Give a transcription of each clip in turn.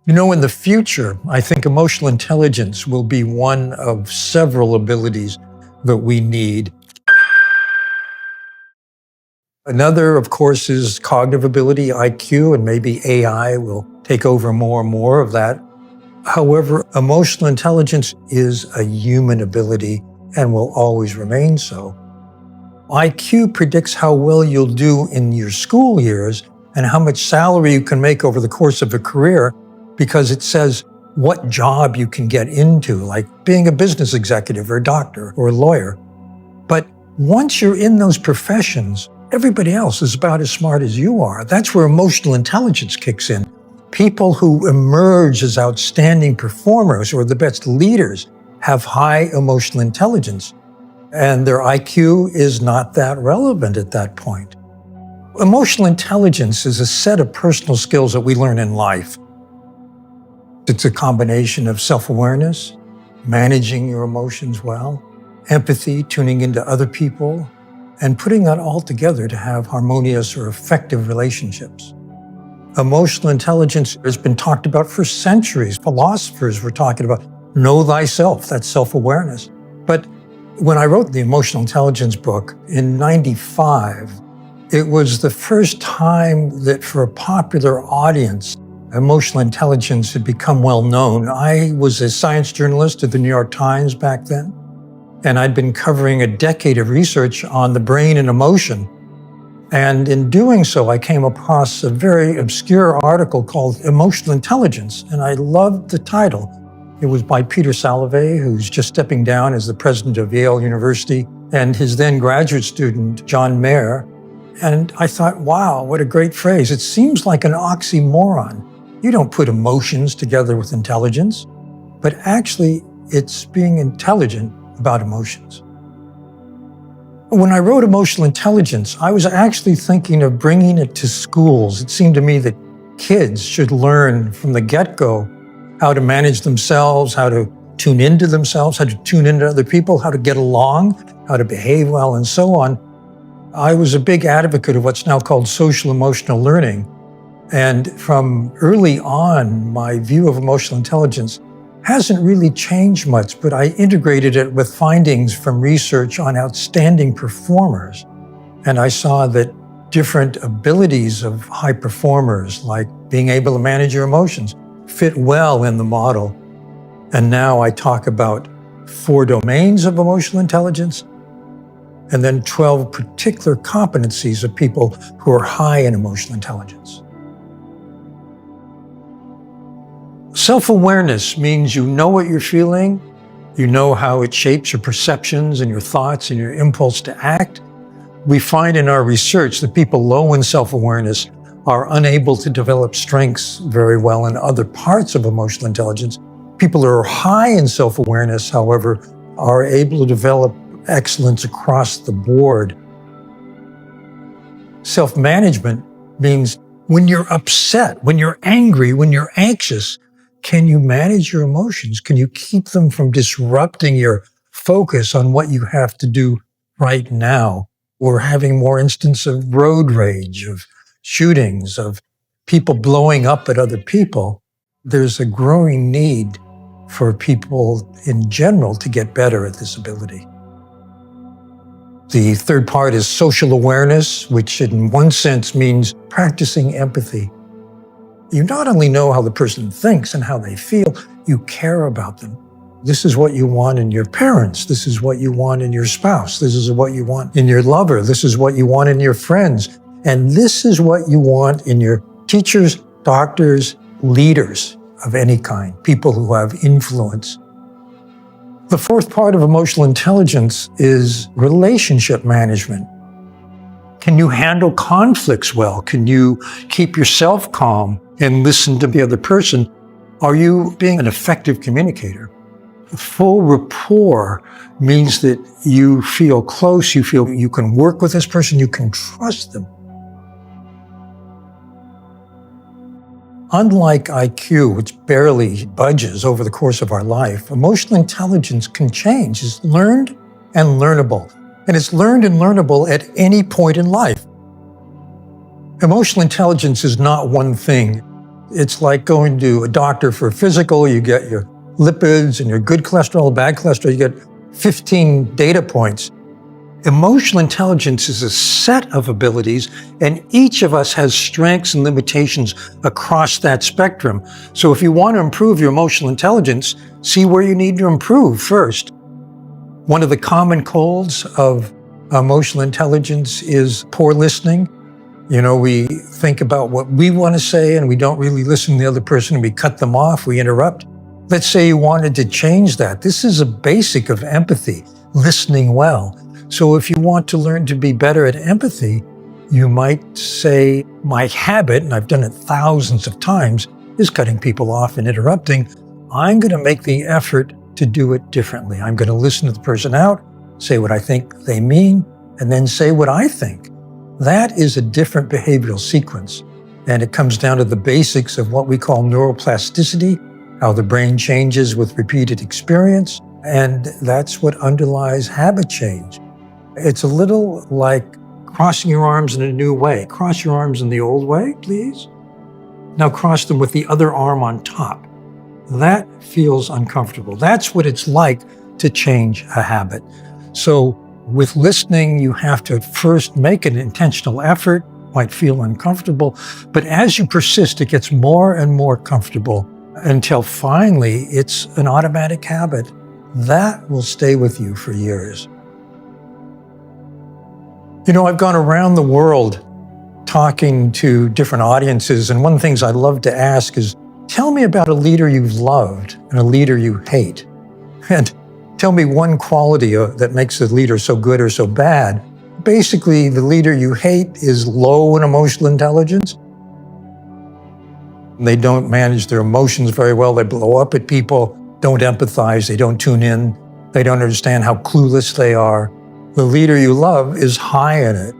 In the future, I think emotional intelligence will be one of several abilities that we need. Another, of course, is cognitive ability, IQ, and maybe AI will take over more and more of that. However, emotional intelligence is a human ability and will always remain so. IQ predicts how well you'll do in your school years and how much salary you can make over the course of a career, because it says what job you can get into, like being a business executive or a doctor or a lawyer. But once you're in those professions, everybody else is about as smart as you are. That's where emotional intelligence kicks in. People who emerge as outstanding performers or the best leaders have high emotional intelligence, and their IQ is not that relevant at that point. Emotional intelligence is a set of personal skills that we learn in life. It's a combination of self-awareness, managing your emotions well, empathy, tuning into other people, and putting that all together to have harmonious or effective relationships. Emotional intelligence has been talked about for centuries. Philosophers were talking about know thyself, that's self-awareness. But when I wrote the emotional intelligence book in '95, it was the first time that for a popular audience, emotional intelligence had become well known. I was a science journalist at the New York Times back then, and I'd been covering a decade of research on the brain and emotion. And in doing so, I came across a very obscure article called Emotional Intelligence, and I loved the title. It was by Peter Salovey, who's just stepping down as the president of Yale University, and his then graduate student, John Mayer. And I thought, wow, what a great phrase. It seems like an oxymoron. You don't put emotions together with intelligence, but actually it's being intelligent about emotions. When I wrote Emotional Intelligence, I was actually thinking of bringing it to schools. It seemed to me that kids should learn from the get-go how to manage themselves, how to tune into themselves, how to tune into other people, how to get along, how to behave well, and so on. I was a big advocate of what's now called social emotional learning. And from early on, my view of emotional intelligence hasn't really changed much, but I integrated it with findings from research on outstanding performers. And I saw that different abilities of high performers, like being able to manage your emotions, fit well in the model. And now I talk about 4 domains of emotional intelligence, and then 12 particular competencies of people who are high in emotional intelligence. Self-awareness means you know what you're feeling, you know how it shapes your perceptions and your thoughts and your impulse to act. We find in our research that people low in self-awareness are unable to develop strengths very well in other parts of emotional intelligence. People who are high in self-awareness, however, are able to develop excellence across the board. Self-management means when you're upset, when you're angry, when you're anxious, can you manage your emotions? Can you keep them from disrupting your focus on what you have to do right now? Or having more instances of road rage, of shootings, of people blowing up at other people. There's a growing need for people in general to get better at this ability. The third part is social awareness, which in one sense means practicing empathy. You not only know how the person thinks and how they feel, you care about them. This is what you want in your parents. This is what you want in your spouse. This is what you want in your lover. This is what you want in your friends. And this is what you want in your teachers, doctors, leaders of any kind, people who have influence. The fourth part of emotional intelligence is relationship management. Can you handle conflicts well? Can you keep yourself calm and listen to the other person? Are you being an effective communicator? Full rapport means that you feel close, you feel you can work with this person, you can trust them. Unlike IQ, which barely budges over the course of our life, emotional intelligence can change. It's learned and learnable. And it's learned and learnable at any point in life. Emotional intelligence is not one thing. It's like going to a doctor for a physical. You get your lipids and your good cholesterol, bad cholesterol. You get 15 data points. Emotional intelligence is a set of abilities, and each of us has strengths and limitations across that spectrum. So if you want to improve your emotional intelligence, see where you need to improve first. One of the common colds of emotional intelligence is poor listening. We think about what we want to say and we don't really listen to the other person, and we cut them off, we interrupt. Let's say you wanted to change that. This is a basic of empathy, listening well. So if you want to learn to be better at empathy, you might say, my habit, and I've done it thousands of times, is cutting people off and interrupting. I'm going to make the effort to do it differently. I'm going to listen to the person out, say what I think they mean, and then say what I think. That is a different behavioral sequence. And it comes down to the basics of what we call neuroplasticity, how the brain changes with repeated experience. And that's what underlies habit change. It's a little like crossing your arms in a new way. Cross your arms in the old way, please. Now cross them with the other arm on top. That feels uncomfortable. That's what it's like to change a habit. So with listening, you have to first make an intentional effort. Might feel uncomfortable, but as you persist, it gets more and more comfortable until finally it's an automatic habit. That will stay with you for years. I've gone around the world talking to different audiences, and one of the things I love to ask is, tell me about a leader you've loved and a leader you hate. And tell me one quality that makes a leader so good or so bad. Basically, the leader you hate is low in emotional intelligence. They don't manage their emotions very well. They blow up at people, don't empathize, they don't tune in, they don't understand how clueless they are. The leader you love is high in it.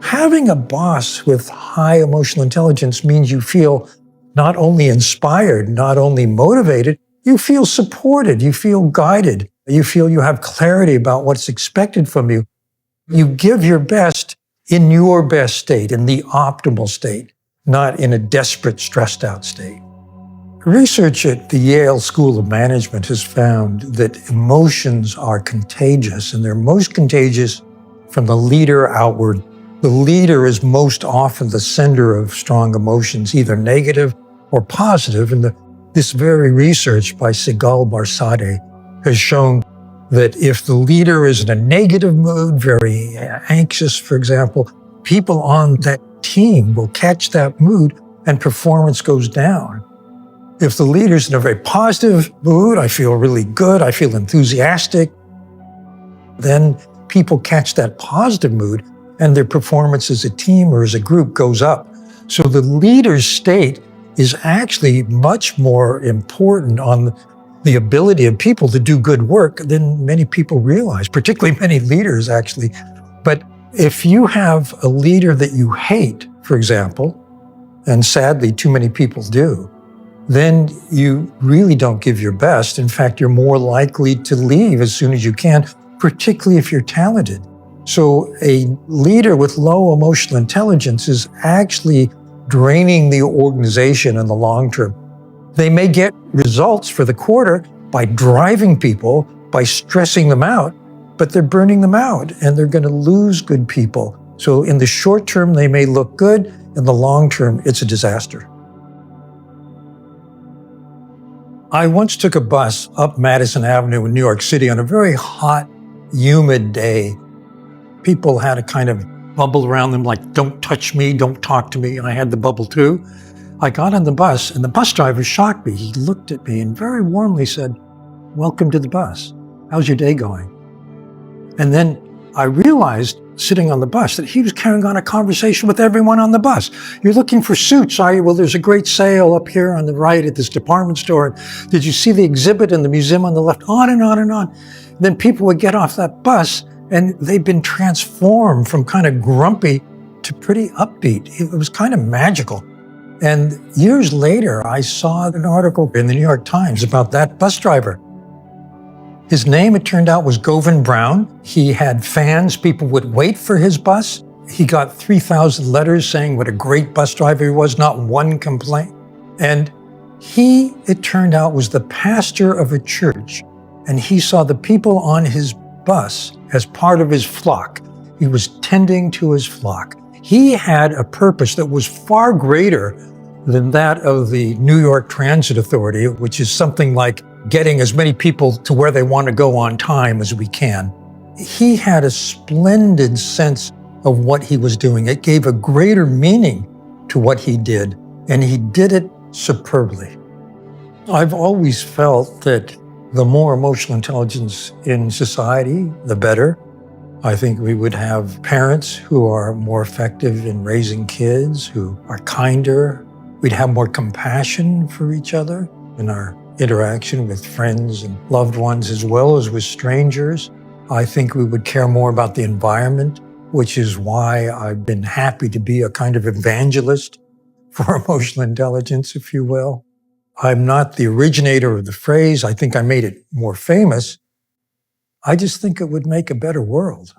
Having a boss with high emotional intelligence means you feel not only inspired, not only motivated, you feel supported, you feel guided, you feel you have clarity about what's expected from you. You give your best in your best state, in the optimal state, not in a desperate, stressed out state. Research at the Yale School of Management has found that emotions are contagious, and they're most contagious from the leader outward. The leader is most often the sender of strong emotions, either negative or positive. And this very research by Sigal Barsade has shown that if the leader is in a negative mood, very anxious, for example, people on that team will catch that mood and performance goes down. If the leader's in a very positive mood, I feel really good, I feel enthusiastic, then people catch that positive mood and their performance as a team or as a group goes up. So the leader's state is actually much more important on the ability of people to do good work than many people realize, particularly many leaders actually. But if you have a leader that you hate, for example, and sadly too many people do, then you really don't give your best. In fact, you're more likely to leave as soon as you can, particularly if you're talented. So a leader with low emotional intelligence is actually draining the organization in the long term. They may get results for the quarter by driving people, by stressing them out, but they're burning them out and they're going to lose good people. So in the short term, they may look good. In the long term, it's a disaster. I once took a bus up Madison Avenue in New York City on a very hot, humid day. People had a kind of bubble around them like, don't touch me, don't talk to me. And I had the bubble too. I got on the bus and the bus driver shocked me. He looked at me and very warmly said, welcome to the bus. How's your day going? And then I realized, sitting on the bus, that he was carrying on a conversation with everyone on the bus. You're looking for suits, are you? Well, there's a great sale up here on the right at this department store. Did you see the exhibit in the museum on the left? On and on and on. Then people would get off that bus and they've been transformed from kind of grumpy to pretty upbeat. It was kind of magical. And years later, I saw an article in the New York Times about that bus driver. His name, it turned out, was Govan Brown. He had fans. People would wait for his bus. He got 3,000 letters saying what a great bus driver he was, not one complaint. And he, it turned out, was the pastor of a church, and he saw the people on his bus as part of his flock. He was tending to his flock. He had a purpose that was far greater than that of the New York Transit Authority, which is something like getting as many people to where they want to go on time as we can. He had a splendid sense of what he was doing. It gave a greater meaning to what he did, and he did it superbly. I've always felt that the more emotional intelligence in society, the better. I think we would have parents who are more effective in raising kids, who are kinder. We'd have more compassion for each other in our interaction with friends and loved ones, as well as with strangers. I think we would care more about the environment, which is why I've been happy to be a kind of evangelist for emotional intelligence, if you will. I'm not the originator of the phrase. I think I made it more famous. I just think it would make a better world.